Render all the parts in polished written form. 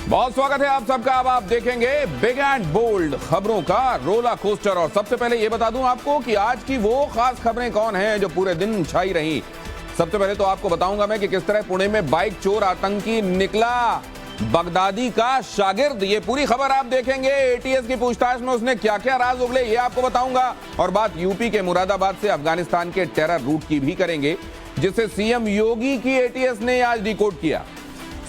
बहुत स्वागत है आप सबका। अब आप देखेंगे बिग एंड बोल्ड खबरों का रोला कोस्टर। और सबसे पहले ये बता दूं आपको कि आज की वो खास खबरें कौन हैं जो पूरे दिन छाई रही। सबसे पहले तो आपको बताऊंगा मैं कि किस तरह पुणे में बाइक चोर आतंकी निकला बगदादी का शागिर्द। ये पूरी खबर आप देखेंगे। एटीएस की पूछताछ में उसने क्या क्या राज उगले ये आपको बताऊंगा। और बात यूपी के मुरादाबाद से अफगानिस्तान के टेरर रूट की भी करेंगे, जिसे सीएम योगी की एटीएस ने आज डिकोड किया।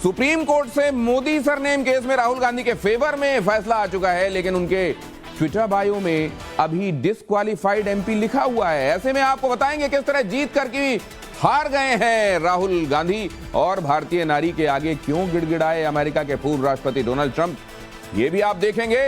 सुप्रीम कोर्ट से मोदी सरनेम केस में राहुल गांधी के फेवर में फैसला आ चुका है, लेकिन उनके ट्विटर बायो में अभी डिस्क्वालिफाइड एमपी लिखा हुआ है। ऐसे में आपको बताएंगे किस तरह जीत कर की हार गए हैं राहुल गांधी और भारतीय नारी के आगे क्यों गिड़गिड़ाए अमेरिका के पूर्व राष्ट्रपति डोनाल्ड ट्रंप। ये भी आप देखेंगे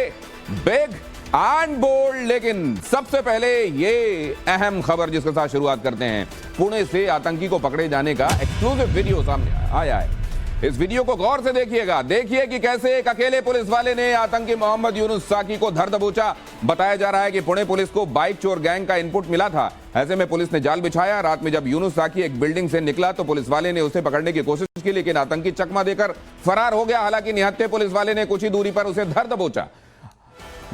बिग एंड बोल्ड। लेकिन सबसे पहले ये अहम खबर जिसके साथ शुरुआत करते हैं। पुणे से आतंकी को पकड़े जाने का एक्सक्लूसिव वीडियो सामने आया है। इस वीडियो को गौर से देखिएगा। देखिए कि कैसे एक अकेले पुलिस वाले ने आतंकी मोहम्मद यूनुस साकी को धर दबोचा। बताया जा रहा है कि पुणे पुलिस को बाइक चोर गैंग का इनपुट मिला था। ऐसे में पुलिस ने जाल बिछाया। रात में जब यूनुस साकी एक बिल्डिंग से निकला तो पुलिस वाले ने उसे पकड़ने की कोशिश की, लेकिन आतंकी चकमा देकर फरार हो गया। हालांकि निहत्थे पुलिस वाले ने कुछ ही दूरी पर उसे धर दबोचा।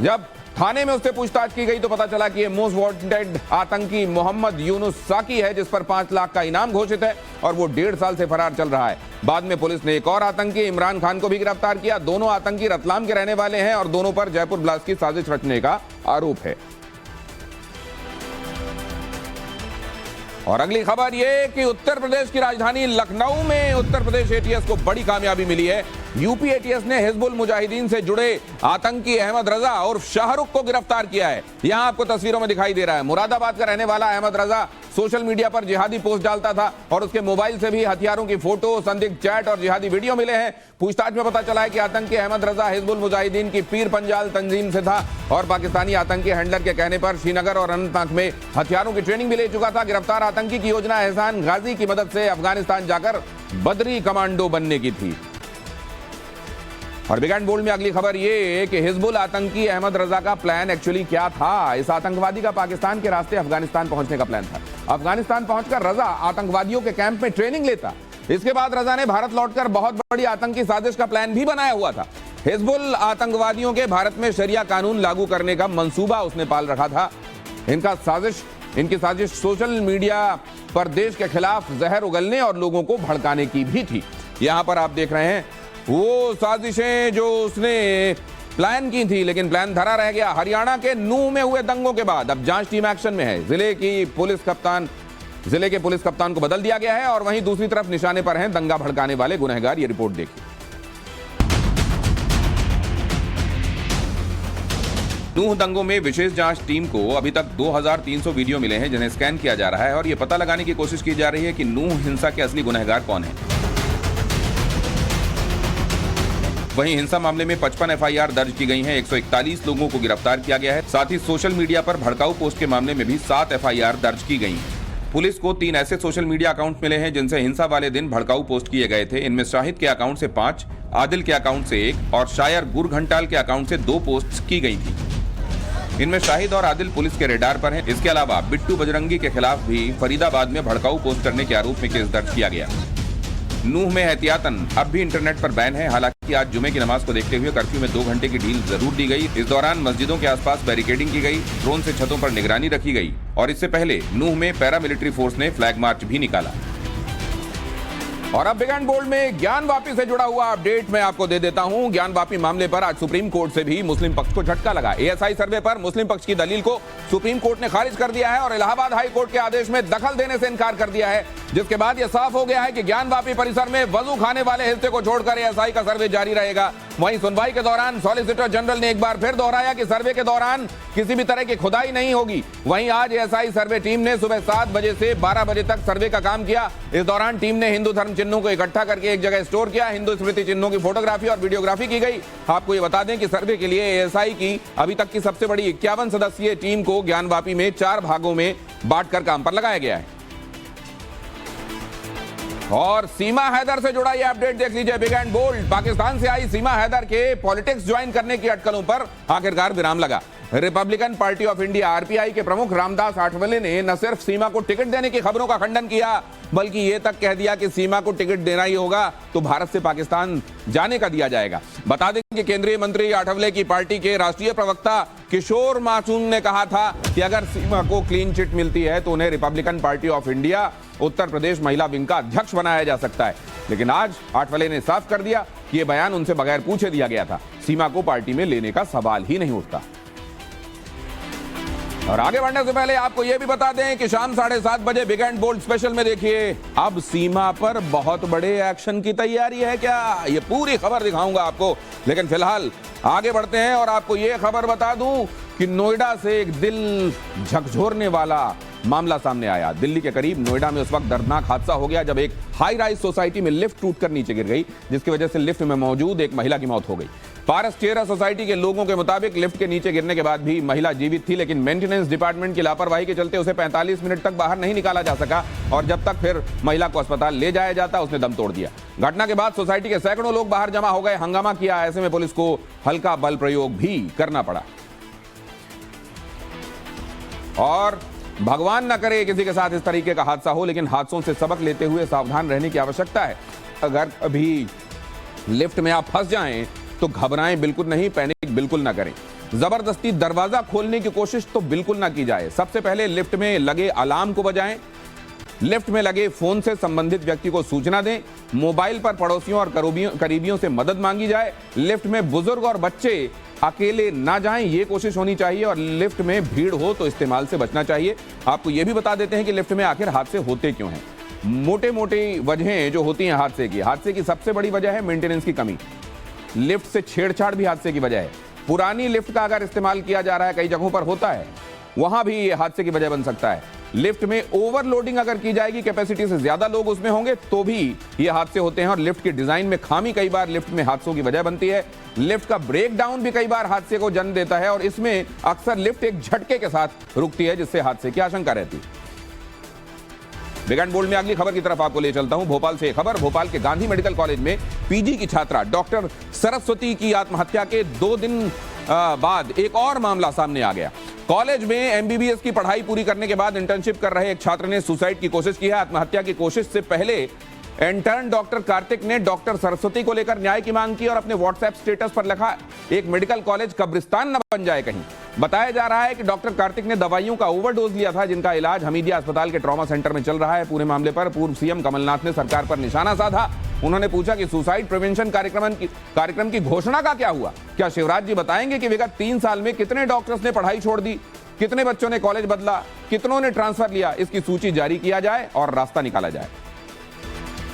जब थाने में उससे पूछताछ की गई तो पता चला कि ये मोस्ट वांटेड आतंकी मोहम्मद यूनुस साकी है, जिस पर 5 लाख का इनाम घोषित है और वो 1.5 साल से फरार चल रहा है। बाद में पुलिस ने एक और आतंकी इमरान खान को भी गिरफ्तार किया। दोनों आतंकी रतलाम के रहने वाले हैं और दोनों पर जयपुर ब्लास्ट की साजिश रचने का आरोप है। और अगली खबर यह कि उत्तर प्रदेश की राजधानी लखनऊ में उत्तर प्रदेश एटीएस को बड़ी कामयाबी मिली है। यूपी एटीएस ने हिजबुल मुजाहिदीन से जुड़े आतंकी अहमद रजा और शाहरुख को गिरफ्तार किया है। यहां आपको तस्वीरों में दिखाई दे रहा है। मुरादाबाद का रहने वाला अहमद रजा सोशल मीडिया पर जिहादी पोस्ट डालता था और उसके मोबाइल से भी हथियारों की फोटो, संदिग्ध चैट और जिहादी वीडियो मिले हैं। पूछताछ में पता चला है कि आतंकी अहमद रजा हिजबुल मुजाहिदीन की पीर पंजाल तंजीम से था और पाकिस्तानी आतंकी हैंडलर के कहने पर श्रीनगर और अनंतनाग में हथियारों की ट्रेनिंग भी ले चुका था। गिरफ्तार आतंकी की योजना एहसान गाजी की मदद से अफगानिस्तान जाकर बदरी कमांडो बनने की थी। और बिग एंड बोल्ड में अगली खबर ये कि हिजबुल आतंकी अहमद रजा का प्लान एक्चुअली क्या था। इस आतंकवादी का पाकिस्तान के रास्ते अफगानिस्तान पहुंचने का प्लान था। अफगानिस्तान पहुंचकर रजा आतंकवादियों के कैंप में ट्रेनिंग लेता। इसके बाद रजा ने भारत लौटकर बहुत बड़ी आतंकी साजिश का प्लान भी बनाया हुआ था। हिजबुल आतंकवादियों के भारत में शरिया कानून लागू करने का मंसूबा उसने पाल रखा था। इनकी साजिश सोशल मीडिया पर देश के खिलाफ जहर उगलने और लोगों को भड़काने की भी थी। यहां पर आप देख रहे हैं वो साजिशें जो उसने प्लान की थी, लेकिन प्लान धरा रह गया। हरियाणा के नूह में हुए दंगों के बाद अब जांच टीम एक्शन में है। जिले के पुलिस कप्तान को बदल दिया गया है और वहीं दूसरी तरफ निशाने पर हैं दंगा भड़काने वाले गुनहगार। ये रिपोर्ट देखिए। नूह दंगों में विशेष जांच टीम को अभी तक 2300 वीडियो मिले हैं, जिन्हें स्कैन किया जा रहा है और यह पता लगाने की कोशिश की जा रही है कि नूह हिंसा के असली गुनहगार कौन है। वहीं हिंसा मामले में 55 एफआईआर दर्ज की गई हैं। 141 लोगों को गिरफ्तार किया गया है। साथ ही सोशल मीडिया पर भड़काऊ पोस्ट के मामले में भी 7 एफआईआर दर्ज की गई हैं। पुलिस को 3 ऐसे सोशल मीडिया अकाउंट मिले हैं जिनसे हिंसा वाले दिन भड़काऊ पोस्ट किए गए थे। इनमें शाहिद के अकाउंट से 5, आदिल के अकाउंट से 1 और शायर गुर घंटाल के अकाउंट से 2 पोस्ट की गई थी। इनमें शाहिद और आदिल पुलिस के रेडार पर हैं। इसके अलावा बिट्टू बजरंगी के खिलाफ भी फरीदाबाद में भड़काऊ पोस्ट करने के आरोप में केस दर्ज किया गया। नूह में एहतियातन अब भी इंटरनेट पर बैन है। हालांकि आज जुमे की नमाज को देखते हुए कर्फ्यू में 2 घंटे की ढील जरूर दी गई। इस दौरान मस्जिदों के आसपास बैरिकेडिंग की गई, ड्रोन से छतों पर निगरानी रखी गई और इससे पहले नूह में पैरामिलिट्री फोर्स ने फ्लैग मार्च भी निकाला। और अब बिग एंड बोल्ड में ज्ञानवापी से जुड़ा हुआ अपडेट मैं आपको दे देता हूं। ज्ञानवापी मामले पर आज सुप्रीम कोर्ट से भी मुस्लिम पक्ष को झटका लगा। एएसआई सर्वे पर मुस्लिम पक्ष की दलील को सुप्रीम कोर्ट ने खारिज कर दिया है और इलाहाबाद हाई कोर्ट के आदेश में दखल देने से इनकार कर दिया है, जिसके बाद यह साफ हो गया है कि ज्ञानवापी परिसर में वजू खाने वाले हिस्से को छोड़कर एएसआई का सर्वे जारी रहेगा। वहीं सुनवाई के दौरान सॉलिसिटर जनरल ने एक बार फिर दोहराया कि सर्वे के दौरान किसी भी तरह की खुदाई नहीं होगी। वहीं आज एएसआई सर्वे टीम ने सुबह 7 बजे से 12 बजे तक सर्वे का काम किया। इस दौरान टीम ने हिंदू धर्म चिन्हों को इकट्ठा करके एक जगह स्टोर किया। हिंदू स्मृति चिन्हों की फोटोग्राफी और वीडियोग्राफी की गई। आपको ये बता दें कि सर्वे के लिए एएसआई की अभी तक की सबसे बड़ी 51 सदस्यीय टीम को ज्ञानवापी में 4 भागों में बांटकर काम पर लगाया गया है। और सीमा हैदर से जुड़ा यह अपडेट देख लीजिए। Big and bold. पाकिस्तान से आई सीमा हैदर के पॉलिटिक्स ज्वाइन करने की अटकलों पर आखिरकार विराम लगा। Republican party of India RPI के प्रमुख रामदास आठवले ने न सिर्फ सीमा को टिकट देने की खबरों का खंडन किया, बल्कि यह तक कह दिया कि सीमा को टिकट देना ही होगा तो भारत से पाकिस्तान जाने का दिया जाएगा। बता दें कि केंद्रीय मंत्री आठवले की पार्टी के राष्ट्रीय प्रवक्ता किशोर मासूम ने कहा था कि अगर सीमा को क्लीन चिट मिलती है तो उन्हें Republican party of India Uttar Pradesh महिला विंग का अध्यक्ष बनाया जा सकता है। लेकिन आज आठवले ने साफ कर दिया कि यह बयान उनसे बगैर पूछे दिया गया था। सीमा को पार्टी में लेने का सवाल ही नहीं उठता। और आगे बढ़ने से पहले आपको यह भी बता दें कि शाम 7:30 बजे बिग एंड बोल्ड स्पेशल में देखिए, अब सीमा पर बहुत बड़े एक्शन की तैयारी है क्या, ये पूरी खबर दिखाऊंगा आपको। लेकिन फिलहाल आगे बढ़ते हैं और आपको यह खबर बता दूं कि नोएडा से एक दिल झकझोरने वाला मामला सामने आया। दिल्ली के करीब नोएडा में उस वक्त दर्दनाक हादसा हो गया जब एक हाई राइज सोसाइटी में लिफ्ट टूटकर नीचे गिर गई, जिसकी वजह से लिफ्ट में मौजूद एक महिला की मौत हो गई। पारस सोसाइटी के लोगों के मुताबिक लिफ्ट के नीचे गिरने के बाद भी महिला जीवित थी, लेकिन मेंटेनेंस डिपार्टमेंट की लापरवाही के चलते उसे 45 मिनट तक बाहर नहीं निकाला जा सका और जब तक फिर महिला को अस्पताल ले जाया जाता उसने दम तोड़ दिया। घटना के बाद सोसाइटी के सैकड़ों लोग बाहर जमा हो गए, हंगामा किया। ऐसे में पुलिस को हल्का बल प्रयोग भी करना पड़ा। और भगवान न करे किसी के साथ इस तरीके का हादसा हो, लेकिन हादसों से सबक लेते हुए सावधान रहने की आवश्यकता है। अगर अभी लिफ्ट में आप फंस जाएं तो घबराएं बिल्कुल नहीं, पैनिक बिल्कुल ना करें। जबरदस्ती दरवाजा खोलने की कोशिश तो बिल्कुल ना की जाए। सबसे पहले लिफ्ट में लगे अलार्म को बजाएं, लिफ्ट में लगे फोन से संबंधित व्यक्ति को सूचना दें, मोबाइल पर पड़ोसियों और करीबियों से मदद मांगी जाए। लिफ्ट में बुजुर्ग और बच्चे अकेले ना जाएं, ये कोशिश होनी चाहिए और लिफ्ट में भीड़ हो तो इस्तेमाल से बचना चाहिए। आपको ये भी बता देते हैं कि लिफ्ट में आखिर हादसे होते क्यों हैं। मोटे वजहें जो होती हैं हादसे की सबसे बड़ी वजह है मेंटेनेंस की कमी। लिफ्ट से छेड़छाड़ भी हादसे की वजह है। पुरानी लिफ्ट का अगर इस्तेमाल किया जा रहा है, कई जगहों पर होता है, वहां भी ये हादसे की वजह बन सकता है। लिफ्ट में ओवरलोडिंग अगर की जाएगी, कैपेसिटी से ज्यादा लोग उसमें होंगे तो भी ये हादसे होते हैं। और लिफ्ट के डिजाइन में खामी कई बार लिफ्ट में हादसों की वजह बनती है। लिफ्ट का ब्रेक डाउन भी कई बार हादसे को जन्म देता है और इसमें अक्सर लिफ्ट एक झटके के साथ रुकती है, जिससे हादसे की आशंका रहती है। बिग एंड बोल्ड में अगली खबर की तरफ आपको ले चलता हूं। भोपाल से खबर, भोपाल के गांधी मेडिकल कॉलेज में पीजी की छात्रा डॉक्टर सरस्वती की आत्महत्या के 2 दिन बाद एक और मामला सामने आ गया। कॉलेज में एमबीबीएस की पढ़ाई पूरी करने के बाद इंटर्नशिप कर रहे एक छात्र ने सुसाइड की कोशिश की है। आत्महत्या की कोशिश से पहले इंटर्न डॉक्टर कार्तिक ने डॉक्टर सरस्वती को लेकर न्याय की मांग की और अपने व्हाट्सएप स्टेटस पर लिखा, एक मेडिकल कॉलेज कब्रिस्तान न बन जाए कहीं। बताया जा रहा है कि डॉक्टर कार्तिक ने दवाइयों का ओवरडोज लिया था, जिनका इलाज हमीदिया अस्पताल के ट्रॉमा सेंटर में चल रहा है। पूरे मामले पर पूर्व सीएम कमलनाथ ने सरकार पर निशाना साधा। उन्होंने पूछा कि सुसाइड प्रिवेंशन कार्यक्रम की घोषणा का क्या हुआ। क्या शिवराज जी बताएंगे कि विगत 3 साल में कितने डॉक्टर्स ने पढ़ाई छोड़ दी, कितने बच्चों ने कॉलेज बदला, कितनों ने ट्रांसफर लिया। इसकी सूची जारी किया जाए और रास्ता निकाला जाए।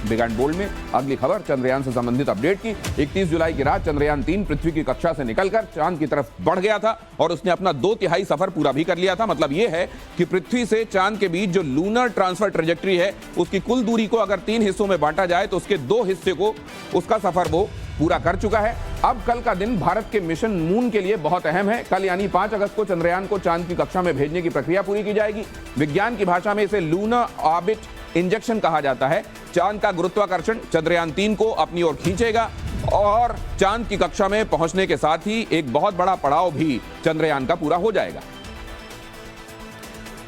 बिग एंड बोल्ड में अगली खबर चंद्रयान से संबंधित अपडेट की। 31 जुलाई की रात चंद्रयान 3 पृथ्वी की कक्षा से निकलकर चांद की तरफ बढ़ गया था और उसने अपना 2/3 सफर पूरा भी कर लिया था। मतलब यह है कि पृथ्वी से चांद के बीच जो लूनर ट्रांसफर ट्रेजेक्ट्री है, उसकी कुल दूरी को अगर 3 हिस्सों में बांटा जाए तो उसके 2 हिस्से को उसका सफर वो पूरा कर चुका है। अब कल का दिन भारत के मिशन मून के लिए बहुत अहम है। कल यानी 5 अगस्त को चंद्रयान को चांद की कक्षा में भेजने की प्रक्रिया पूरी की जाएगी। विज्ञान की भाषा में इसे लूनर ऑर्बिट इंजेक्शन कहा जाता है। चांद का गुरुत्वाकर्षण चंद्रयान 3 को अपनी ओर खींचेगा और चांद की कक्षा में पहुंचने के साथ ही एक बहुत बड़ा पड़ाव भी चंद्रयान का पूरा हो जाएगा।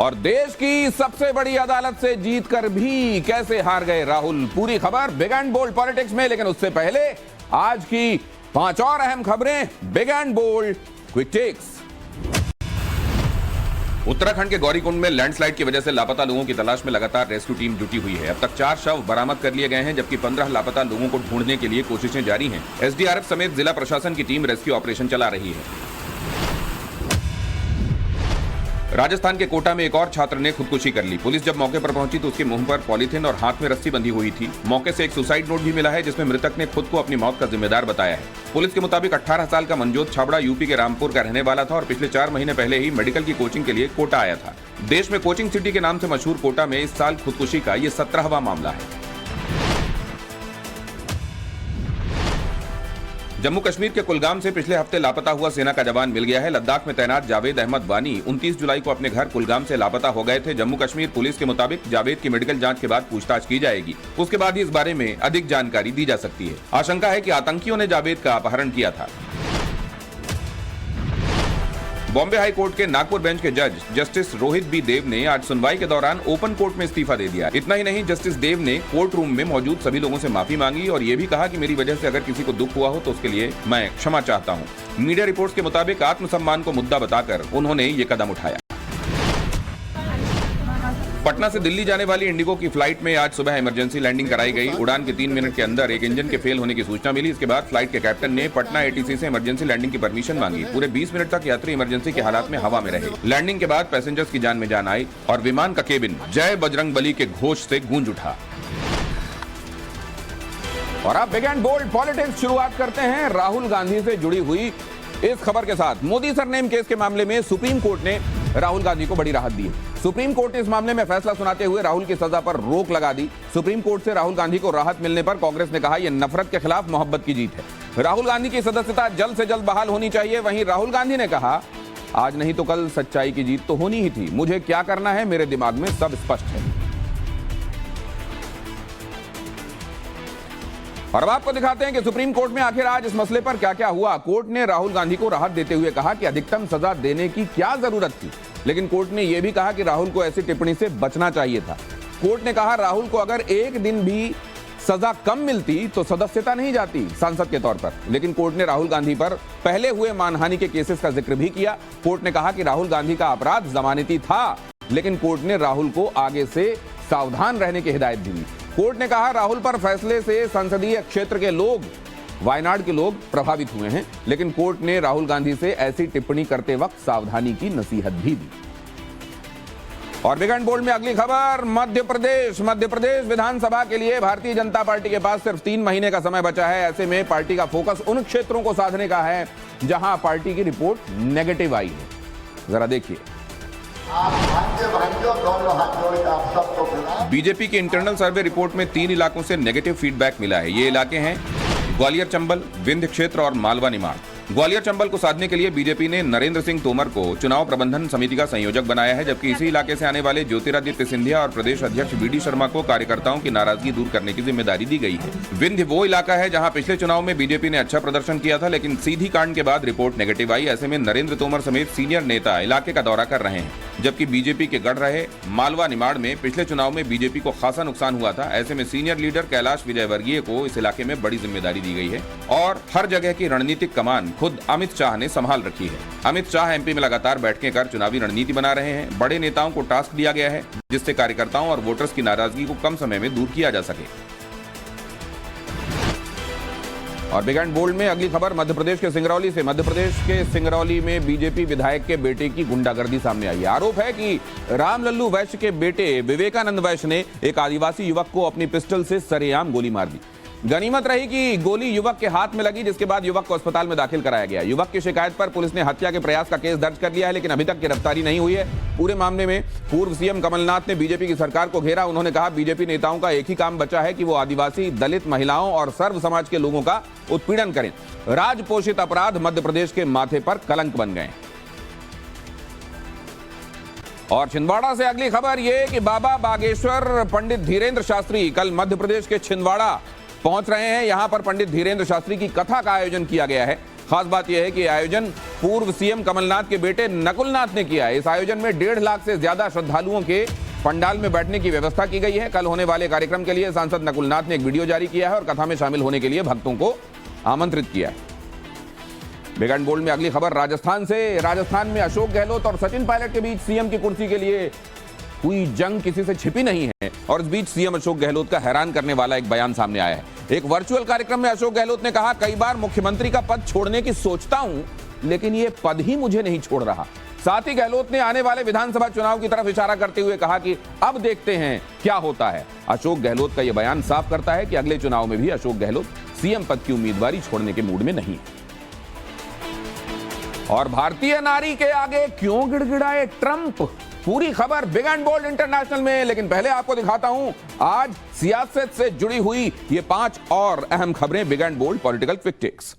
और देश की सबसे बड़ी अदालत से जीतकर भी कैसे हार गए राहुल, पूरी खबर बिग एंड बोल्ड पॉलिटिक्स में। लेकिन उससे पहले आज की 5 और अहम खबरें big and bold quick takes. Uttarakhand के गौरीकुंड में लैंडस्लाइड की वजह से लापता लोगों की तलाश में लगातार रेस्क्यू टीम जुटी हुई है। अब तक 4 शव बरामद कर लिए गए हैं, जबकि 15 लापता लोगों को ढूंढने के लिए कोशिशें जारी हैं। एसडीआरएफ समेत जिला प्रशासन की टीम रेस्क्यू ऑपरेशन चला रही है। राजस्थान के कोटा में एक और छात्र ने खुदकुशी कर ली। पुलिस जब मौके पर पहुंची तो उसके मुंह पर पॉलीथिन और हाथ में रस्सी बंधी हुई थी। मौके से एक सुसाइड नोट भी मिला है, जिसमें मृतक ने खुद को अपनी मौत का जिम्मेदार बताया है। पुलिस के मुताबिक 18 साल का मनजोत छाबड़ा यूपी के रामपुर का रहने वाला था और पिछले 4 महीने पहले ही मेडिकल की कोचिंग के लिए कोटा आया था। देश में कोचिंग सिटी के नाम से मशहूर कोटा में इस साल खुदकुशी का ये 17वां मामला है। जम्मू कश्मीर के कुलगाम से पिछले हफ्ते लापता हुआ सेना का जवान मिल गया है। लद्दाख में तैनात जावेद अहमद वानी 29 जुलाई को अपने घर कुलगाम से लापता हो गए थे। जम्मू कश्मीर पुलिस के मुताबिक जावेद की मेडिकल जांच के बाद पूछताछ की जाएगी। उसके बाद ही इस बारे में अधिक जानकारी दी जा सकती है। आशंका है कि आतंकियों ने जावेद का अपहरण किया था। बॉम्बे हाई कोर्ट के नागपुर बेंच के जज जस्टिस रोहित बी देव ने आज सुनवाई के दौरान ओपन कोर्ट में इस्तीफा दे दिया। इतना ही नहीं, जस्टिस देव ने कोर्ट रूम में मौजूद सभी लोगों से माफी मांगी और ये भी कहा कि मेरी वजह से अगर किसी को दुख हुआ हो तो उसके लिए मैं क्षमा चाहता हूँ। मीडिया रिपोर्ट्स के मुताबिक आत्मसम्मान को मुद्दा बताकर उन्होंने ये कदम उठाया। पटना से दिल्ली जाने वाली इंडिगो की फ्लाइट में आज सुबह इमरजेंसी लैंडिंग कराई गई। उड़ान के 3 मिनट के अंदर एक इंजन के फेल होने की सूचना मिली। इसके बाद फ्लाइट के कैप्टन ने पटना एटीसी से इमरजेंसी लैंडिंग की परमिशन मांगी। पूरे 20 मिनट तक यात्री इमरजेंसी के हालात में हवा में रहे। लैंडिंग के बाद पैसेंजर्स की जान में जान आई और विमान का केबिन जय बजरंगबली के घोष से गूंज उठा। और अब बिग एंड बोल्ड पॉलिटिक्स शुरुआत करते हैं राहुल गांधी से जुड़ी हुई इस खबर के साथ। मोदी सरनेम केस के मामले में सुप्रीम कोर्ट ने राहुल गांधी को बड़ी राहत दी है। सुप्रीम कोर्ट ने इस मामले में फैसला सुनाते हुए राहुल की सजा पर रोक लगा दी। सुप्रीम कोर्ट से राहुल गांधी को राहत मिलने पर कांग्रेस ने कहा यह नफरत के खिलाफ मोहब्बत की जीत है। राहुल गांधी की सदस्यता जल्द से जल्द बहाल होनी चाहिए। वहीं राहुल गांधी ने कहा आज नहीं तो कल सच्चाई की जीत तो होनी ही थी। मुझे क्या करना है मेरे दिमाग में सब स्पष्ट है। और अब आपको दिखाते हैं कि सुप्रीम कोर्ट में आखिर आज इस मसले पर क्या क्या हुआ। कोर्ट ने राहुल गांधी को राहत देते हुए कहा कि अधिकतम सजा देने की क्या जरूरत थी, लेकिन कोर्ट ने यह भी कहा कि राहुल को ऐसी टिप्पणी से बचना चाहिए था। कोर्ट ने कहा राहुल को अगर एक दिन भी सजा कम मिलती तो सदस्यता नहीं जाती सांसद के तौर पर। लेकिन कोर्ट ने राहुल गांधी पर पहले हुए मानहानि के केसेस का जिक्र भी किया। कोर्ट ने कहा कि राहुल गांधी का अपराध जमानती था, लेकिन कोर्ट ने राहुल को आगे से सावधान रहने की हिदायत दी। कोर्ट ने कहा राहुल पर फैसले से संसदीय क्षेत्र के लोग, वायनाड के लोग प्रभावित हुए हैं, लेकिन कोर्ट ने राहुल गांधी से ऐसी टिप्पणी करते वक्त सावधानी की नसीहत भी दी। और बिग एंड बोल्ड में अगली खबर मध्य प्रदेश विधानसभा के लिए भारतीय जनता पार्टी के पास सिर्फ 3 महीने का समय बचा है। ऐसे में पार्टी का फोकस उन क्षेत्रों को साधने का है जहां पार्टी की रिपोर्ट नेगेटिव आई है। जरा देखिए। बीजेपी की इंटरनल सर्वे रिपोर्ट में 3 इलाकों से नेगेटिव फीडबैक मिला है। ये इलाके हैं ग्वालियर चंबल, विंध्य क्षेत्र और मालवा निमाड़। ग्वालियर चंबल को साधने के लिए बीजेपी ने नरेंद्र सिंह तोमर को चुनाव प्रबंधन समिति का संयोजक बनाया है, जबकि इसी इलाके से आने वाले ज्योतिरादित्य सिंधिया और प्रदेश अध्यक्ष वीडी शर्मा को कार्यकर्ताओं की नाराजगी दूर करने की जिम्मेदारी दी गई है। विंध्य वो इलाका है जहां पिछले चुनाव में बीजेपी ने अच्छा प्रदर्शन किया था, लेकिन सीधी कांड के बाद रिपोर्ट नेगेटिव आई। ऐसे में नरेंद्र तोमर समेत सीनियर नेता इलाके का दौरा कर रहे हैं, जबकि बीजेपी के गढ़ रहे मालवा निमाड़ में पिछले चुनाव में बीजेपी को खासा नुकसान हुआ था। ऐसे में सीनियर लीडर कैलाश विजयवर्गीय को इस इलाके में बड़ी जिम्मेदारी दी गई है और हर जगह की रणनीतिक कमान खुद अमित शाह ने संभाल रखी है। अमित शाह एमपी में लगातार बैठकें कर चुनावी रणनीति बना रहे हैं। बड़े नेताओं को टास्क दिया गया है जिससे कार्यकर्ताओं और वोटर्स की नाराजगी को कम समय में दूर किया जा सके। और बिग एंड बोल्ड में अगली खबर मध्य प्रदेश के सिंगरौली से। मध्य प्रदेश के सिंगरौली में बीजेपी विधायक के बेटे की गुंडागर्दी सामने आई है। आरोप है कि रामलल्लू वैश्य के बेटे विवेकानंद वैश्य ने एक आदिवासी युवक को अपनी पिस्टल से सरेआम गोली मार दी। गनीमत रही कि गोली युवक के हाथ में लगी, जिसके बाद युवक को अस्पताल में दाखिल कराया गया। युवक की शिकायत पर पुलिस ने हत्या के प्रयास का केस दर्ज कर लिया है, लेकिन अभी तक गिरफ्तारी नहीं हुई है। पूरे मामले में पूर्व सीएम कमलनाथ ने बीजेपी की सरकार को घेरा। उन्होंने कहा बीजेपी नेताओं का एक ही काम बचा है कि वो आदिवासी, दलित, महिलाओं और सर्व समाज के लोगों का उत्पीड़न करें। राजपोषित अपराध मध्य प्रदेश के माथे पर कलंक बन गए। और छिंदवाड़ा से अगली खबर यह कि बाबा बागेश्वर पंडित धीरेन्द्र शास्त्री कल मध्य प्रदेश के छिंदवाड़ा पहुंच रहे हैं। यहां पर पंडित धीरेन्द्र शास्त्री की कथा का आयोजन किया गया है। खास बात यह है कि आयोजन पूर्व सीएम कमलनाथ के बेटे नकुलनाथ ने किया है। इस आयोजन में 1.5 लाख से ज्यादा श्रद्धालुओं के पंडाल में बैठने की व्यवस्था की गई है। कल होने वाले कार्यक्रम के लिए सांसद नकुलनाथ ने एक वीडियो जारी किया है और कथा में शामिल होने के लिए भक्तों को आमंत्रित किया है। बिग एंड बोल्ड में अगली खबर राजस्थान से। राजस्थान में अशोक गहलोत और सचिन पायलट के बीच सीएम की कुर्सी के लिए कोई जंग किसी से छिपी नहीं है और इस बीच सीएम अशोक गहलोत का हैरान करने वाला एक बयान सामने आया है। एक वर्चुअल कार्यक्रम में अशोक गहलोत ने कहा कई बार मुख्यमंत्री का पद छोड़ने की सोचता हूं, लेकिन यह पद ही मुझे नहीं छोड़ रहा। साथ ही गहलोत ने आने वाले विधानसभा चुनाव की तरफ इशारा करते हुए कहा कि अब देखते हैं क्या होता है। अशोक गहलोत का यह बयान साफ करता है कि अगले चुनाव में भी अशोक गहलोत सीएम पद की उम्मीदवारी छोड़ने के मूड में नहीं है। और भारतीय नारी के आगे क्यों गिड़गिड़ाए ट्रंप, पूरी खबर बिग एंड बोल्ड इंटरनेशनल में। लेकिन पहले आपको दिखाता हूं आज सियासत से जुड़ी हुई ये 5 और अहम खबरें big and bold political quick ticks.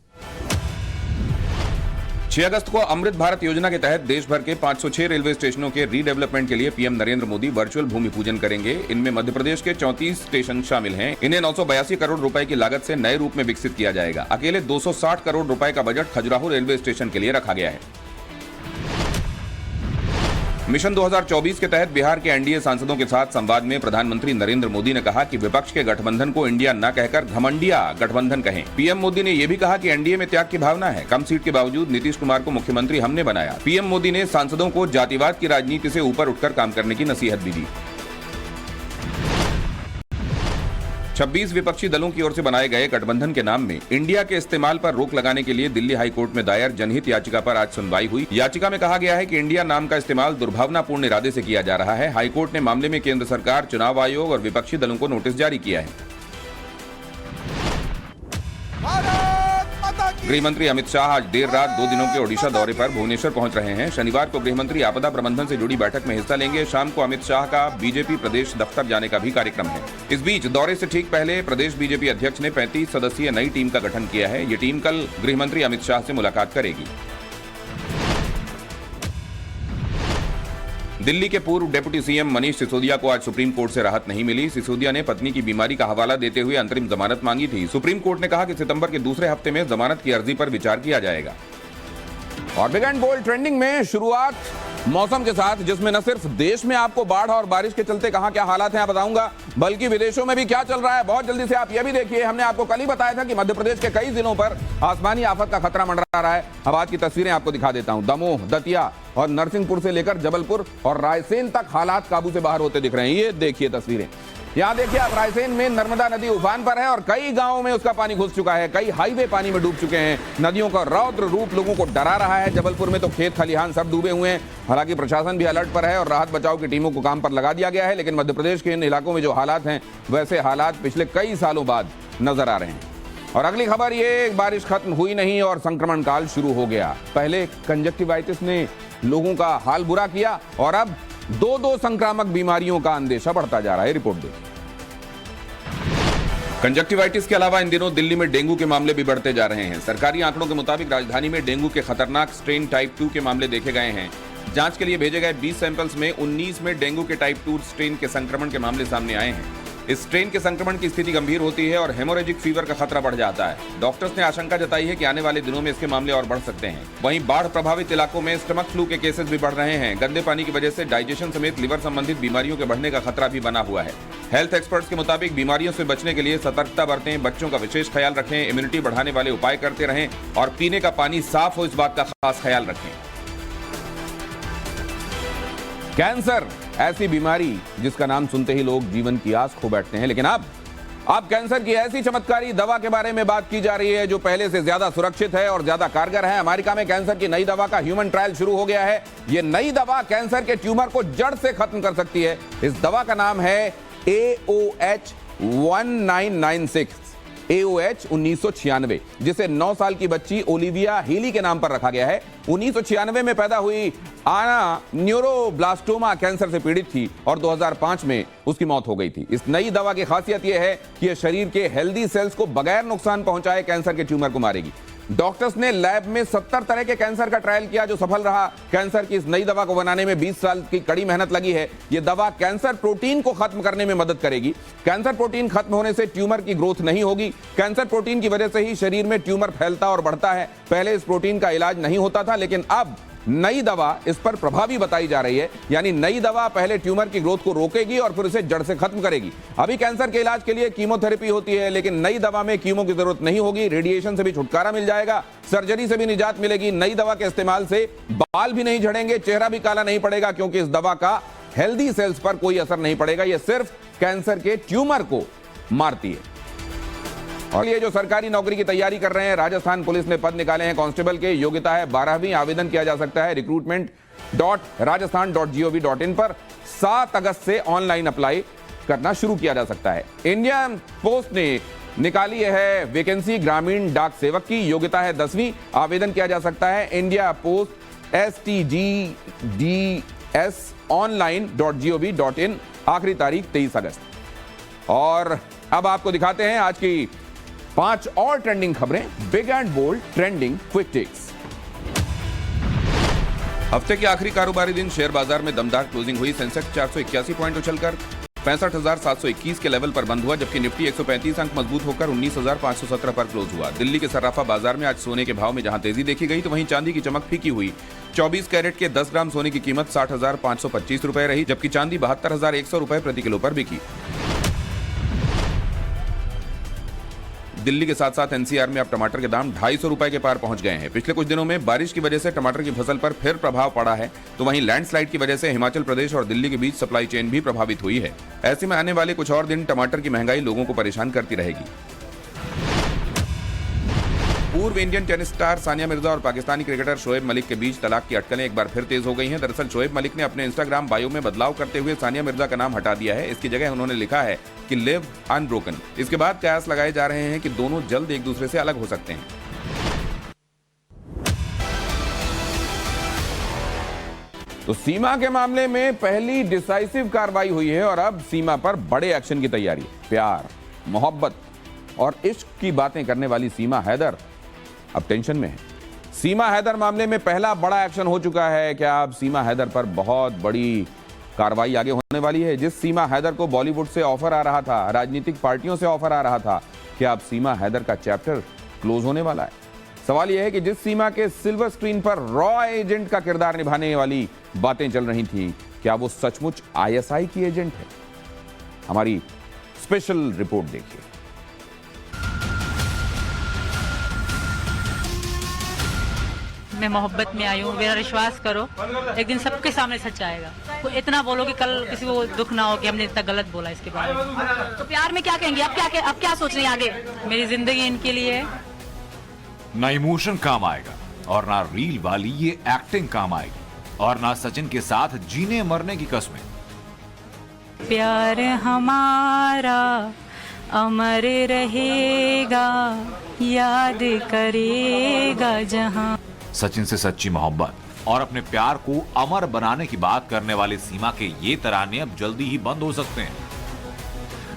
6 अगस्त को अमृत भारत योजना के तहत देश भर के 506 रेलवे स्टेशनों के रीडेवलपमेंट के लिए पीएम नरेंद्र मोदी वर्चुअल भूमि पूजन करेंगे। इनमें मध्य प्रदेश के 34 स्टेशन शामिल हैं। इन्हें 982 करोड़ रुपए की लागत से नए रूप में विकसित किया जाएगा। अकेले 260 करोड़ रुपए का बजट खजुराहो रेलवे स्टेशन के लिए रखा गया है। मिशन 2024 के तहत बिहार के एनडीए सांसदों के साथ संवाद में प्रधानमंत्री नरेंद्र मोदी ने कहा कि विपक्ष के गठबंधन को इंडिया न कहकर घमंडिया गठबंधन कहें। पीएम मोदी ने यह भी कहा कि एनडीए में त्याग की भावना है। कम सीट के बावजूद नीतीश कुमार को मुख्यमंत्री हमने बनाया। पीएम मोदी ने सांसदों को जातिवाद की राजनीति से ऊपर उठकर काम करने की नसीहत भी दी। 26 विपक्षी दलों की ओर से बनाए गए गठबंधन के नाम में इंडिया के इस्तेमाल पर रोक लगाने के लिए दिल्ली हाई कोर्ट में दायर जनहित याचिका पर आज सुनवाई हुई। याचिका में कहा गया है कि इंडिया नाम का इस्तेमाल दुर्भावनापूर्ण इरादे से किया जा रहा है। हाई कोर्ट ने मामले में केंद्र सरकार, चुनाव आयोग और विपक्षी दलों को नोटिस जारी किया है। गृह मंत्री अमित शाह आज देर रात 2 दिनों के ओडिशा दौरे पर भुवनेश्वर पहुंच रहे हैं। शनिवार को गृह मंत्री आपदा प्रबंधन से जुड़ी बैठक में हिस्सा लेंगे। शाम को अमित शाह का बीजेपी प्रदेश दफ्तर जाने का भी कार्यक्रम है। इस बीच दौरे से ठीक पहले प्रदेश बीजेपी अध्यक्ष ने 35 सदस्यीय नई टीम का गठन किया है। ये टीम कल गृह मंत्री अमित शाह से मुलाकात करेगी। दिल्ली के पूर्व डिप्टी सीएम मनीष सिसोदिया को आज सुप्रीम कोर्ट से राहत नहीं मिली। सिसोदिया ने पत्नी की बीमारी का हवाला देते हुए अंतरिम जमानत मांगी थी। सुप्रीम कोर्ट ने कहा कि सितंबर के दूसरे हफ्ते में जमानत की अर्जी पर विचार किया जाएगा। और बिग एंड बोल्ड ट्रेंडिंग में शुरुआत मौसम के साथ, जिसमें न सिर्फ देश में आपको बाढ़ और बारिश के चलते कहां क्या हालात हैं बताऊंगा, बल्कि विदेशों में भी क्या चल रहा है बहुत जल्दी से आप यह भी देखिए। हमने आपको कल ही बताया था कि मध्य प्रदेश के कई जिलों पर आसमानी आफत का खतरा मंडरा रहा है। अब आज की तस्वीरें आपको दिखा देता हूं। दमोह, दतिया और नरसिंहपुर से लेकर जबलपुर और रायसेन तक हालात काबू से बाहर होते दिख रहे हैं। ये देखिए तस्वीरें, यहाँ देखिए आप, रायसेन में नर्मदा नदी उफान पर है और कई गांवों में उसका पानी घुस चुका है। कई हाईवे पानी में डूब चुके हैं। नदियों का रौद्र रूप लोगों को डरा रहा है। जबलपुर में तो खेत खलिहान सब डूबे हुए हैं। हालांकि प्रशासन भी अलर्ट पर है और राहत बचाव की टीमों को काम पर लगा दिया गया है। लेकिन मध्य प्रदेश के इन इलाकों में जो हालात हैं, वैसे हालात पिछले कई सालों बाद नजर आ रहे हैं। और अगली खबर ये, बारिश खत्म हुई नहीं और संक्रमण काल शुरू हो गया। पहले कंजक्टिवाइटिस ने लोगों का हाल बुरा किया और अब 2 संक्रामक बीमारियों का अंदेशा बढ़ता जा रहा है। रिपोर्ट देखिए। कंजक्टिवाइटिस के अलावा इन दिनों दिल्ली में डेंगू के मामले भी बढ़ते जा रहे हैं। सरकारी आंकड़ों के मुताबिक राजधानी में डेंगू के खतरनाक स्ट्रेन टाइप 2 के मामले देखे गए हैं। जांच के लिए भेजे गए 20 सैंपल्स में 19 में डेंगू के टाइप 2 स्ट्रेन के संक्रमण के मामले सामने आए हैं। इस स्ट्रेन के संक्रमण की स्थिति गंभीर होती है और हेमोरेजिक फीवर का खतरा बढ़ जाता है। डॉक्टर्स ने आशंका जताई है कि आने वाले दिनों में इसके मामले और बढ़ सकते हैं। वहीं बाढ़ प्रभावित इलाकों में स्टमक फ्लू के केसेस भी बढ़ रहे हैं। गंदे पानी की वजह से डाइजेशन समेत लिवर संबंधित बीमारियों के बढ़ने का खतरा भी बना हुआ है। हेल्थ एक्सपर्ट्स के मुताबिक बीमारियों से बचने के लिए सतर्कता बरतें, बच्चों का विशेष ख्याल रखें, इम्यूनिटी बढ़ाने वाले उपाय करते रहें और पीने का पानी साफ हो, इस बात का खास ख्याल रखें। कैंसर ऐसी बीमारी जिसका नाम सुनते ही लोग जीवन की आस खो बैठते हैं। लेकिन अब कैंसर की ऐसी चमत्कारी दवा के बारे में बात की जा रही है जो पहले से ज्यादा सुरक्षित है और ज्यादा कारगर है। अमेरिका में कैंसर की नई दवा का ह्यूमन ट्रायल शुरू हो गया है। यह नई दवा कैंसर के ट्यूमर को जड़ से खत्म कर सकती है। इस दवा का नाम है AOH 1996, AOH 1996, जिसे 9 साल की बच्ची ओलिविया हीली के नाम पर रखा गया है। 1996 में पैदा हुई आना न्यूरोब्लास्टोमा कैंसर से पीड़ित थी और 2005 में उसकी मौत हो गई थी। इस नई दवा की खासियत यह है कि यह शरीर के हेल्दी सेल्स को बगैर नुकसान पहुंचाए कैंसर के ट्यूमर को मारेगी। डॉक्टर्स ने लैब में 70 तरह के कैंसर का ट्रायल किया जो सफल रहा। कैंसर की इस नई दवा को बनाने में 20 साल की कड़ी मेहनत लगी है। यह दवा कैंसर प्रोटीन को खत्म करने में मदद करेगी। कैंसर प्रोटीन खत्म होने से ट्यूमर की ग्रोथ नहीं होगी। कैंसर प्रोटीन की वजह से ही शरीर में ट्यूमर फैलता और बढ़ता है। पहले इस प्रोटीन का इलाज नहीं होता था, लेकिन अब नई दवा इस पर प्रभावी बताई जा रही है। यानी नई दवा पहले ट्यूमर की ग्रोथ को रोकेगी और फिर इसे जड़ से खत्म करेगी। अभी कैंसर के इलाज के लिए कीमोथेरेपी होती है, लेकिन नई दवा में कीमो की जरूरत नहीं होगी। रेडिएशन से भी छुटकारा मिल जाएगा, सर्जरी से भी निजात मिलेगी। नई दवा के इस्तेमाल से बाल भी नहीं झड़ेंगे, चेहरा भी काला नहीं पड़ेगा, क्योंकि इस दवा का हेल्दी सेल्स पर कोई असर नहीं पड़ेगा। यह सिर्फ कैंसर के ट्यूमर को मारती है। और ये जो सरकारी नौकरी की तैयारी कर रहे हैं, राजस्थान पुलिस ने पद निकाले हैं कांस्टेबल के। योग्यता है 12वीं। आवेदन किया जा सकता है recruitment.rajasthan.gov.in पर। 7 अगस्त से ऑनलाइन अप्लाई करना शुरू किया जा सकता है। इंडियन पोस्ट ने निकाली है वैकेंसी ग्रामीण डाक सेवक की। योग्यता है 10वीं। आवेदन किया जा सकता है इंडिया पोस्ट STGDS online.gov.in। आखिरी तारीख 23 अगस्त। और अब आपको दिखाते हैं आज की 5 और ट्रेंडिंग खबरें। Big and bold trending quick ticks. हफ्ते के आखिरी कारोबारी दिन शेयर बाजार में दमदार क्लोजिंग हुई। सेंसेक्स 481 पॉइंट उछलकर 65,721 के लेवल पर बंद हुआ, जबकि निफ्टी 135 अंक मजबूत होकर 19,517 पर क्लोज हुआ। दिल्ली के सर्राफा बाजार में आज सोने के भाव में जहां तेजी देखी गई, तो वहीं चांदी की चमक फीकी हुई। 24 कैरेट के 10 ग्राम सोने की कीमत 60,525 रुपए रही, जबकि चांदी 72,100 रुपए प्रति किलो पर बिकी। दिल्ली के साथ साथ एनसीआर में अब टमाटर के दाम 250 रुपए के पार पहुंच गए हैं। पिछले कुछ दिनों में बारिश की वजह से टमाटर की फसल पर फिर प्रभाव पड़ा है, तो वहीं लैंडस्लाइड की वजह से हिमाचल प्रदेश और दिल्ली के बीच सप्लाई चेन भी प्रभावित हुई है। ऐसे में आने वाले कुछ और दिन टमाटर की महंगाई लोगों को परेशान करती रहेगी। पूर्व Indian tennis star Sania Mirza और पाकिस्तानी क्रिकेटर शोएब मलिक के बीच तलाक की अटकलें एक बार फिर तेज हो गई हैं। दरअसल शोएब मलिक ने अपने इंस्टाग्राम बायो में बदलाव करते हुए सानिया मिर्जा का नाम हटा दिया है। इसकी जगह उन्होंने लिखा है कि लिव अनब्रोकन। इसके बाद कयास लगाए जा रहे हैं कि दोनों जल्द एक दूसरे से अलग हो सकते हैं। तो सीमा के मामले में पहली डिसाइसिव कार्रवाई हुई है और अब सीमा पर बड़े एक्शन की तैयारी। प्यार, मोहब्बत और इश्क की बातें करने वाली सीमा हैदर अब टेंशन में है। सीमा हैदर मामले में पहला बड़ा एक्शन हो चुका है। क्या अब सीमा हैदर पर बहुत बड़ी कार्रवाई आगे होने वाली है? जिस सीमा हैदर को बॉलीवुड से ऑफर आ रहा था, राजनीतिक पार्टियों से ऑफर आ रहा था, क्या अब सीमा हैदर का चैप्टर क्लोज होने वाला है? सवाल यह है कि जिस सीमा के सिल्वर स्क्रीन पर रॉ एजेंट का किरदार निभाने वाली बातें चल रही थी, क्या वो सचमुच आईएसआई की एजेंट है? हमारी स्पेशल रिपोर्ट देखिए। मैं मोहब्बत में आई हूँ, मेरा विश्वास करो एक दिन सबके सामने सच आएगा। तो इतना बोलो कि कल किसी को दुख ना हो कि हमने इतना गलत बोला इसके बारे में। तो प्यार में क्या कहेंगे? अब क्या सोच रहे हैं आगे? मेरी जिंदगी इनके लिए है। ना इमोशन काम आएगा और ना रील वाली ये एक्टिंग काम आएगी और ना सचिन के साथ जीने मरने की कस्में। प्यार हमारा अमर रहेगा, याद करेगा जहां। सचिन से सच्ची मोहब्बत और अपने प्यार को अमर बनाने की बात करने वाली सीमा के ये तराने अब जल्दी ही बंद हो सकते हैं।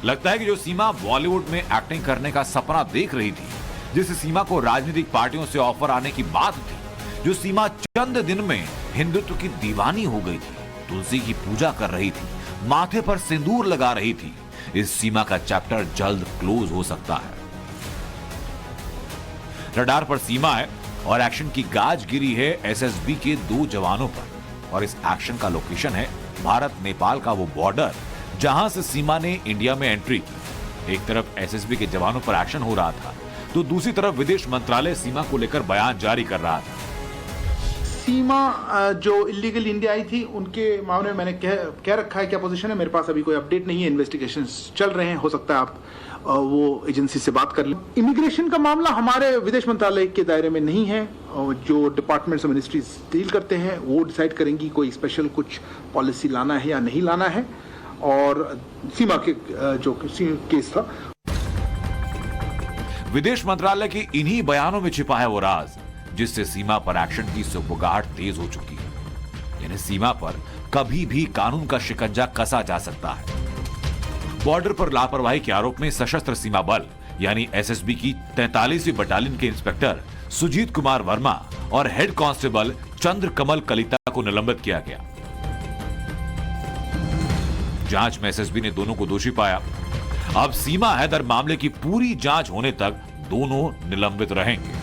लगता है कि जो सीमा बॉलीवुड में एक्टिंग करने का सपना देख रही थी, जिस सीमा को राजनीतिक पार्टियों से ऑफर आने की बात थी, जो सीमा चंद दिन में हिंदुत्व की दीवानी हो गई थी, तुलसी की पूजा कर रही थी, माथे पर सिंदूर लगा रही थी, इस सीमा का चैप्टर जल्द क्लोज हो सकता है। रडार पर सीमा है और एक्शन की गाज गिरी है एसएसबी के 2 जवानों पर और इस एक्शन का लोकेशन है भारत नेपाल का वो बॉर्डर जहां से सीमा ने इंडिया में एंट्री की। एक तरफ एसएसबी के जवानों पर एक्शन हो रहा था, तो दूसरी तरफ विदेश मंत्रालय सीमा को लेकर बयान जारी कर रहा था। सीमा जो इलीगल इंडिया आई थी, उनके मामले में मैंने कह रखा है क्या पोजीशन है। मेरे पास अभी कोई अपडेट नहीं है, इन्वेस्टिगेशंस चल रहे हैं। हो सकता है आप वो एजेंसी से बात कर लें। इमिग्रेशन का मामला हमारे विदेश मंत्रालय के दायरे में नहीं है। जो डिपार्टमेंट्स और मिनिस्ट्रीज डील करते हैं वो डिसाइड करेंगी कोई स्पेशल कुछ पॉलिसी लाना है या नहीं लाना है। और सीमा के जो केस था, विदेश मंत्रालय के इन्हीं बयानों में छिपा है वो राज जिससे सीमा पर एक्शन की सुगबुगाहट तेज हो चुकी है। यानी सीमा पर कभी भी कानून का शिकंजा कसा जा सकता है। बॉर्डर पर लापरवाही के आरोप में सशस्त्र सीमा बल यानी एसएसबी की 43वीं बटालियन के इंस्पेक्टर सुजीत कुमार वर्मा और हेड कांस्टेबल चंद्र कमल कलिता को निलंबित किया गया। जांच में एसएसबी ने दोनों को दोषी पाया। अब सीमा हैदर मामले की पूरी जांच होने तक दोनों निलंबित रहेंगे।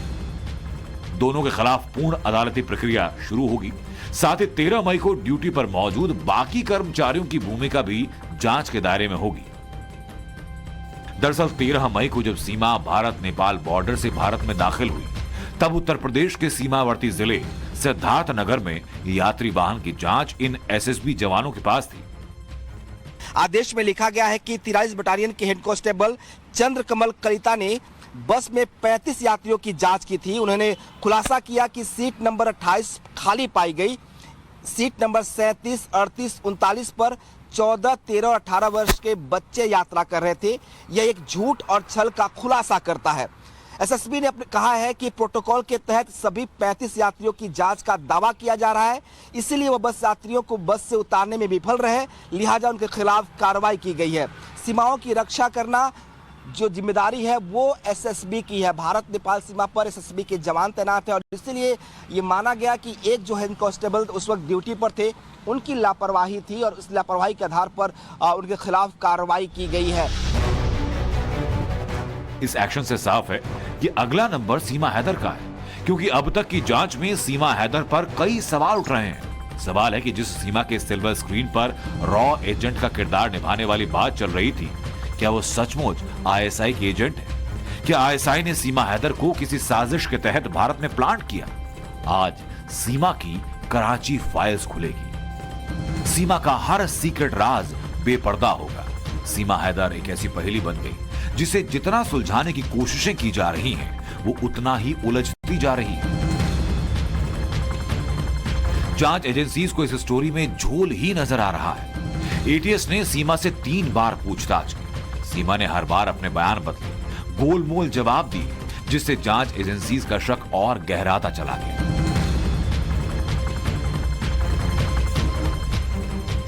दोनों के खिलाफ पूर्ण अदालती प्रक्रिया शुरू होगी। साथ ही 13 मई को ड्यूटी पर मौजूद बाकी कर्मचारियों की भूमिका भी जांच के दायरे में होगी। दरअसल 13 मई को जब सीमा भारत नेपाल बॉर्डर से भारत में दाखिल हुई, तब उत्तर प्रदेश के सीमावर्ती जिले सिद्धार्थ नगर में यात्री वाहन की जांच इन एसएसबी जवानों के पास थी। आदेश में लिखा गया है कि 43 बटालियन के हेड कांस्टेबल चंद्र कमल कलिता ने बस में 35 यात्रियों की जांच की थी। उन्होंने खुलासा किया कि सीट नंबर 28 खाली पाई गई। सीट नंबर 37, 38, 39 पर 14, 13 और 18 वर्ष के बच्चे यात्रा कर रहे थे। यह एक झूठ और छल का खुलासा करता है। एसएसबी ने कहा है कि प्रोटोकॉल के तहत सभी 35 यात्रियों की जांच का दावा किया जा रहा है, इसीलिए वो बस यात्रियों को बस से उतारने में विफल रहे, लिहाजा उनके खिलाफ कार्रवाई की गई है। सीमाओं की रक्षा करना जो जिम्मेदारी है वो एसएसबी की है। भारत नेपाल सीमा पर एसएसबी के जवान तैनात है और इसलिए ये माना गया कि एक जो हेड कांस्टेबल उस वक्त ड्यूटी पर थे, उनकी लापरवाही थी और उस लापरवाही के आधार पर उनके खिलाफ कार्रवाई की गई है। इस एक्शन से साफ है कि अगला नंबर सीमा हैदर का है, क्योंकि अब तक की जांच में सीमा हैदर पर कई सवाल उठ रहे हैं। सवाल है कि जिस सीमा के सिल्वर स्क्रीन पर रॉ एजेंट का किरदार निभाने वाली बात चल रही थी, क्या वो सचमुच आईएसआई की एजेंट है? क्या आईएसआई ने सीमा हैदर को किसी साजिश के तहत भारत में प्लांट किया? आज सीमा की कराची फाइल्स खुलेगी। सीमा का हर सीक्रेट राज बेपर्दा होगा। सीमा हैदर एक ऐसी पहेली बन गई जिसे जितना सुलझाने की कोशिशें की जा रही हैं, वो उतना ही उलझती जा रही है। जांच एजेंसीज को इस स्टोरी में झोल ही नजर आ रहा है। एटीएस ने सीमा से 3 बार पूछताछ की। सीमा ने हर बार अपने बयान बदले, गोलमोल जवाब दिए, जिससे जांच एजेंसीज का शक और गहराता चला गया।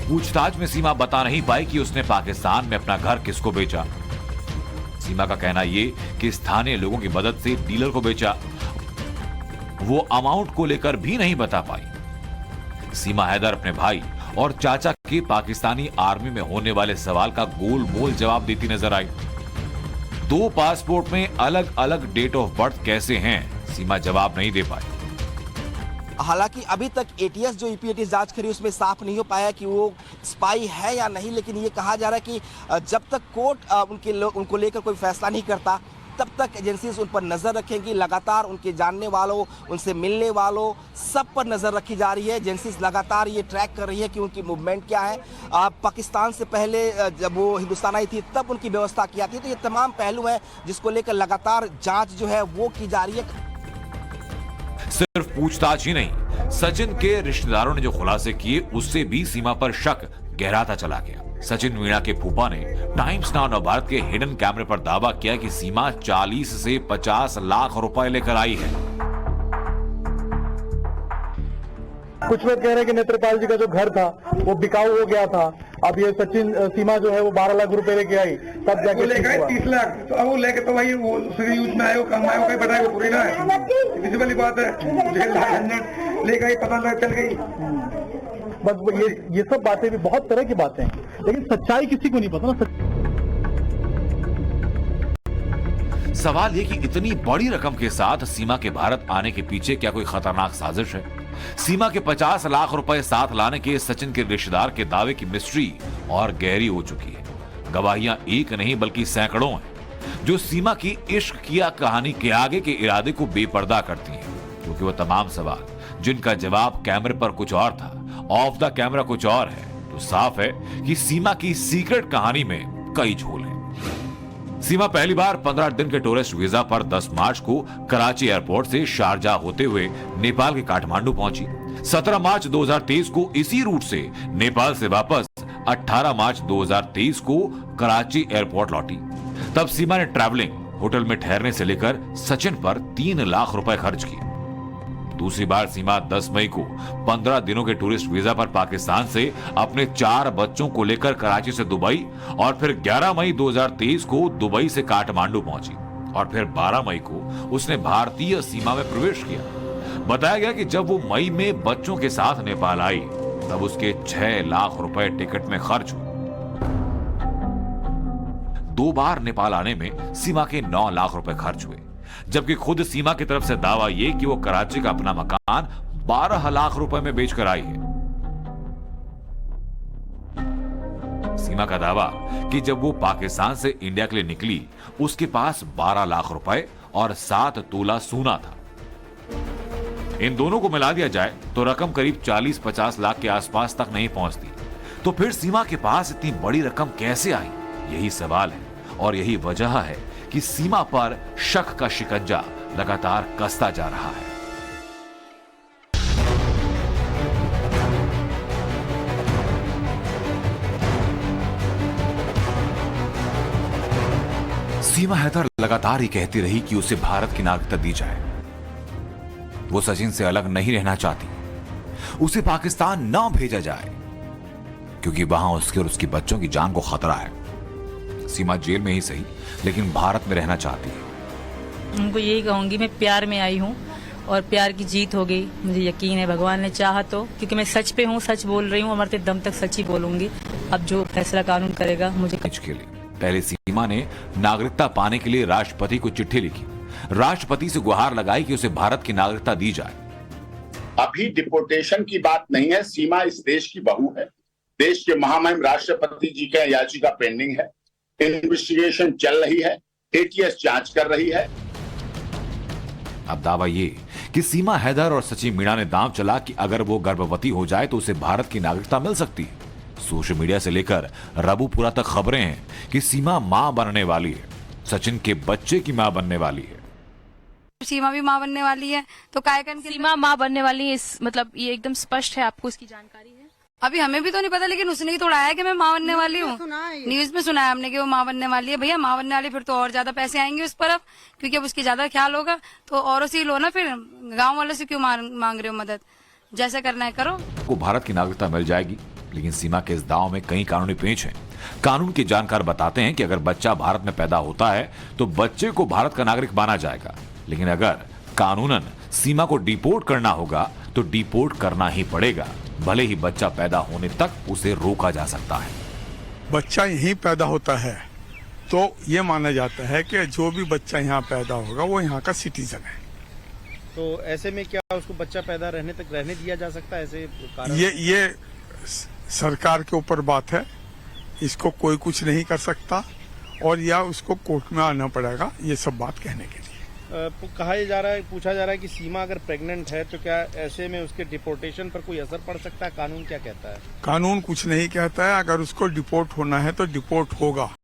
पूछताछ में सीमा बता नहीं पाई कि उसने पाकिस्तान में अपना घर किसको बेचा। सीमा का कहना यह कि स्थानीय लोगों की मदद से डीलर को बेचा। वो अमाउंट को लेकर भी नहीं बता पाई। सीमा हैदर अपने भाई और चाचा के पाकिस्तानी आर्मी में होने वाले सवाल का गोलमोल जवाब देती नजर आई। 2 पासपोर्ट में अलग अलग डेट ऑफ बर्थ कैसे हैं, सीमा जवाब नहीं दे पाई। हालांकि अभी तक एटीएस जो ईपीएटीएस जांच करी उसमें साफ नहीं हो पाया कि वो स्पाई है या नहीं, लेकिन ये कहा जा रहा है कि जब तक कोर्ट उनको लेकर कोई फैसला नहीं करता, तब तक एजेंसीज उन पर नजर रखेंगी। लगातार उनके जानने वालों, उनसे मिलने वालों, सब पर नजर रखी जा रही है। एजेंसीज लगातार ये ट्रैक कर रही है कि उनकी मूवमेंट क्या है। पाकिस्तान से पहले जब वो हिंदुस्तान आई थी तब उनकी व्यवस्था की जाती है। तो ये तमाम पहलू हैं जिसको लेकर लगातार जांच जो है वो की जा रही है। सिर्फ पूछताछ ही नहीं, सचिन के रिश्तेदारों ने जो खुलासे किए उससे भी सीमा पर शक गहराता चला गया। सचिन मीणा के फूफा ने टाइम्स नाउ नवभारत के हिडन कैमरे पर दावा किया कि सीमा 40 से 50 लाख रुपए लेकर आई है। कुछ लोग कह रहे हैं कि नेत्रपाल जी का जो घर था वो बिकाऊ हो गया था। अब ये सचिन सीमा जो है वो 12 लाख रुपए लेके आई, तब जाके लेके 30 लाख। तो अब वो लेके तो भाई वो यूज में आए, कम आए, कहीं बताए, वो पूरी ना है, किसी वाली बात है। लेकर पता चल गई। बस ये सब बातें भी बहुत तरह की बातें हैं, लेकिन सच्चाई किसी को नहीं पता ना। सवाल ये कि इतनी बड़ी रकम के साथ सीमा के भारत आने के पीछे क्या कोई खतरनाक साजिश है? सीमा के 50 लाख रुपए साथ लाने के सचिन के रिश्तेदार के दावे की मिस्ट्री और गहरी हो चुकी है। गवाहियां एक नहीं बल्कि सैकड़ों हैं जो सीमा की इश्क किया कहानी के आगे के इरादे को बेपर्दा करती हैं, क्योंकि वो तमाम सवाल जिनका जवाब कैमरे पर कुछ और था, ऑफ द कैमरा कुछ और है, तो साफ है कि सीमा की सीक्रेट कहानी में कई झोल हैं। सीमा पहली बार 15 दिन के टूरिस्ट वीजा पर 10 मार्च को कराची एयरपोर्ट से शारजाह होते हुए नेपाल के काठमांडू पहुंची। 17 मार्च 2023 को इसी रूट से नेपाल से वापस 18 मार्च 2023 को कराची एयरपोर्ट लौटी। तब सीमा ने ट्रैवलिंग, होटल में ठहरने से लेकर सचिन पर 3 लाख रुपए खर्च किए। दूसरी बार सीमा 10 मई को 15 दिनों के टूरिस्ट वीजा पर पाकिस्तान से अपने 4 बच्चों को लेकर कराची से दुबई और फिर 11 मई 2023 को दुबई से काठमांडू पहुंची और फिर 12 मई को उसने भारतीय सीमा में प्रवेश किया। बताया गया कि जब वो मई में बच्चों के साथ नेपाल आई तब उसके 6 लाख रुपए टिकट में खर्च हुए। 2 बार नेपाल आने में सीमा के 9 लाख रुपए खर्च हुए, जबकि खुद सीमा की तरफ से दावा यह कि वो कराची का अपना मकान 12 लाख रुपए में बेचकर आई है। सीमा का दावा कि जब वो पाकिस्तान से इंडिया के लिए निकली उसके पास 12 लाख रुपए और 7 तोला सोना था। इन दोनों को मिला दिया जाए तो रकम करीब 40-50 लाख के आसपास तक नहीं पहुंचती। तो फिर सीमा के पास इतनी बड़ी रकम कैसे आई? यही सवाल है और यही वजह है कि सीमा पर शक का शिकंजा लगातार कसता जा रहा है। सीमा हैदर लगातार ही कहती रही कि उसे भारत की नागरिकता दी जाए। वो सचिन से अलग नहीं रहना चाहती, उसे पाकिस्तान ना भेजा जाए क्योंकि वहां उसके और उसकी बच्चों की जान को खतरा है। सीमा जेल में ही सही लेकिन भारत में रहना चाहती है। उनको यही कहूंगी, मैं प्यार में आई हूँ और प्यार की जीत हो गई। मुझे यकीन है भगवान ने चाहा तो, क्योंकि मैं सच पे हूँ, सच बोल रही हूँ, मरते दम तक सच ही बोलूंगी। अब जो फैसला कानून करेगा मुझे के लिए पहले सीमा ने नागरिकता पाने के लिए राष्ट्रपति को चिट्ठी लिखी, राष्ट्रपति से गुहार लगाई कि उसे भारत की नागरिकता दी जाए। अभी डिपोर्टेशन की बात नहीं है, सीमा इस देश की बहू है। देश के महामहिम राष्ट्रपति जी का याचिका पेंडिंग है, इन्वेस्टिगेशन चल रही है, एटीएस जांच कर रही है। अब दावा ये कि सीमा हैदर और सचिन मीणा ने दांव चला कि अगर वो गर्भवती हो जाए तो उसे भारत की नागरिकता मिल सकती है। सोशल मीडिया से लेकर रबुपुरा तक खबरें हैं कि सीमा मां बनने वाली है, सचिन के बच्चे की मां बनने वाली है। सीमा भी मां बनने वाली है, तो कायकन की सीमा मां बनने वाली है, इस मतलब ये एकदम स्पष्ट है, आपको इसकी जानकारी है? अभी हमें भी तो नहीं पता, लेकिन उसने ही तोड़ा है कि मैं मां बनने वाली हूँ। न्यूज में सुना है हमने कि वो मां बनने वाली है। भैया मां बनने वाली, फिर तो और ज्यादा पैसे आएंगे उस पर, अब क्योंकि अब उसकी ज्यादा ख्याल होगा, तो औरों से ही लो ना, फिर गाँव वालों से क्यों मांग रहे हो मदद? जैसा करना है करो। को भारत की नागरिकता मिल जाएगी, लेकिन सीमा के इस दांव में कई कानूनी पेंच हैं। कानून के जानकार बताते हैं कि अगर बच्चा भारत में पैदा होता है तो बच्चे को भारत का नागरिक माना जाएगा, लेकिन अगर कानूनन सीमा को डिपोर्ट करना होगा तो डिपोर्ट करना ही पड़ेगा, भले ही बच्चा पैदा होने तक उसे रोका जा सकता है। बच्चा यहीं पैदा होता है तो ये माना जाता है कि जो भी बच्चा यहाँ पैदा होगा वो यहाँ का सिटीजन है। तो ऐसे में क्या उसको बच्चा पैदा रहने तक रहने दिया जा सकता है? ऐसे कारण ये सरकार के ऊपर बात है, इसको कोई कुछ नहीं कर सकता, और या उसको कोर्ट में आना पड़ेगा ये सब बात कहने के लिए। कहा जा रहा है, पूछा जा रहा है कि सीमा अगर प्रेग्नेंट है तो क्या ऐसे में उसके डिपोर्टेशन पर कोई असर पड़ सकता है? कानून क्या कहता है? कानून कुछ नहीं कहता है, अगर उसको डिपोर्ट होना है तो डिपोर्ट होगा।